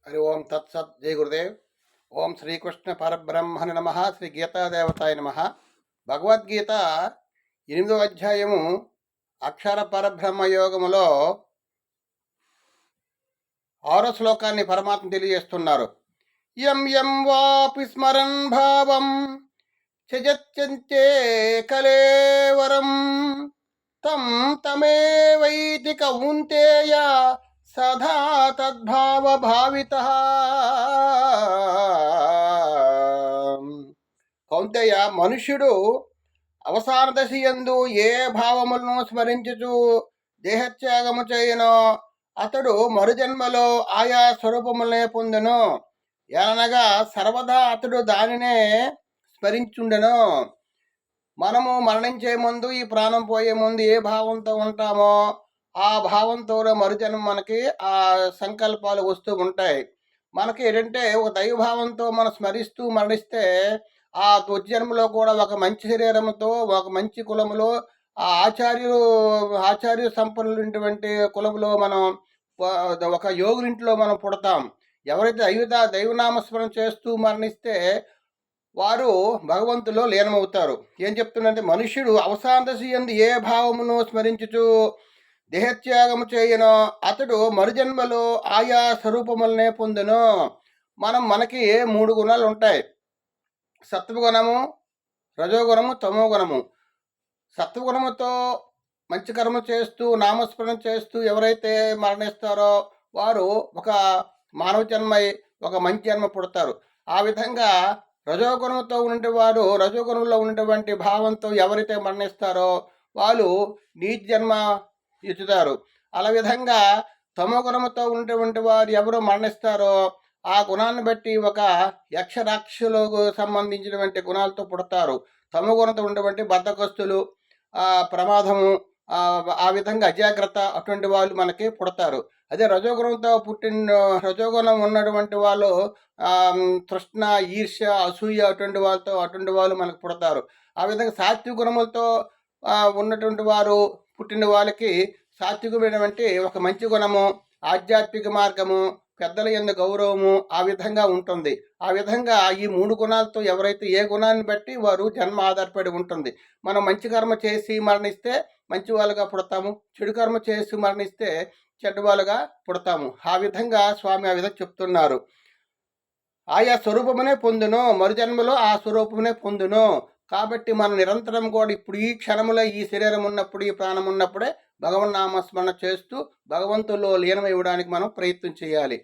హరి ఓం తత్సత్. జై గురుదేవ్. ఓం శ్రీకృష్ణ పరబ్రహ్మణ నమ. శ్రీ గీతాదేవతాయ నమ. భగవద్గీత 8వ అధ్యాయము అక్షర పరబ్రహ్మ యోగములో 6వ శ్లోకాన్ని పరమాత్మ తెలియజేస్తున్నారు. యం యం వాపి స్మరన్ భావం త్యజత్యంతే కలేవరం తం తమేవైతి కౌంతేయ సదా తద్భావ భావితః. కౌంతేయ, మనుష్యుడు అవసాన దశయందు ఏ భావములను స్మరించుచు దేహత్యాగము చేయనో అతడు మరుజన్మలో ఆయా స్వరూపములనే పొందెను. ఎలనగా సర్వదా అతడు దానినే స్మరించుండెను. మనము మరణించే ముందు, ఈ ప్రాణం పోయే ముందు ఏ భావంతో ఉంటామో ఆ భావంతో మరుజన్మ మనకి ఆ సంకల్పాలు వస్తూ ఉంటాయి. మనకి ఏంటంటే ఒక దైవభావంతో మనం స్మరిస్తూ మరణిస్తే ఆ దుర్జన్మలో కూడా ఒక మంచి శరీరంతో, ఒక మంచి కులములో, ఆ ఆచార్య సంపన్నులైనటువంటి కులంలో మనం ఒక యోగునింట్లో మనం పుడతాం. ఎవరైతే దైవనామస్మరణ చేస్తూ మరణిస్తే వారు భగవంతులో లీనమవుతారు. ఏం చెప్తుందంటే, మనుష్యుడు అవసాన దశయందు ఏ భావమును స్మరించుచు దేహత్యాగము చేయనో అతడు మరుజన్మలో ఆయా స్వరూపములనే పొందును. మనకి 3 గుణాలు ఉంటాయి: సత్వగుణము, రజోగుణము, తమోగుణము. సత్వగుణముతో మంచి కర్మ చేస్తూ నామస్మరణ చేస్తూ ఎవరైతే మరణిస్తారో వారు ఒక మానవ జన్మై ఒక మంచి జన్మ పుడతారు. ఆ విధంగా రజోగుణంతో ఉన్నవారు, రజోగుణంలో ఉన్నటువంటి భావంతో ఎవరైతే మరణిస్తారో వాళ్ళు నీచ జన్మ ఎత్తుతారు. అలా విధంగా తమోగుణముతో ఉన్నటువంటి వారు ఎవరు మరణిస్తారో ఆ గుణాన్ని బట్టి ఒక యక్షరాక్షసులకు సంబంధించినటువంటి గుణాలతో పుడతారు. తమోగుణంతో ఉన్నటువంటి బద్ధకస్తులు, ప్రమాదము, ఆ విధంగా అజాగ్రత్త, అటువంటి వాళ్ళు మనకి పుడతారు. అదే రజోగుణం ఉన్నటువంటి వాళ్ళు తృష్ణ, ఈర్ష్య, అసూయ అటువంటి వాళ్ళు మనకు పుడతారు. ఆ విధంగా సాత్విక గుణములతో ఉన్నటువంటి వారు పుట్టిన వాళ్ళకి సాత్వికమైనటువంటి ఒక మంచి గుణము, ఆధ్యాత్మిక మార్గము, పెద్దల యందు గౌరవము ఆ విధంగా ఉంటుంది. ఆ విధంగా ఈ 3 గుణాలతో ఎవరైతే ఏ గుణాన్ని బట్టి వారు జన్మ ఆధారపడి ఉంటుంది. మనం మంచి కర్మ చేసి మరణిస్తే మంచి వాళ్ళుగా పుడతాము, చెడు కర్మ చేసి మరణిస్తే చెడ్డవాళ్ళుగా పుడతాము. ఆ విధంగా స్వామి ఆ విధంగా చెప్తున్నారు. ఆయా స్వరూపమునే పొందును, మరుజన్మలో ఆ స్వరూపమునే పొందును. కాబట్టి మనం నిరంతరం కూడా ఇప్పుడు ఈ క్షణంలో ఈ శరీరం ఉన్నప్పుడు, ఈ ప్రాణం ఉన్నప్పుడే భగవన్నామస్మరణ చేస్తూ భగవంతుల్లో లీనమై ఇవ్వడానికి మనం ప్రయత్నం చేయాలి.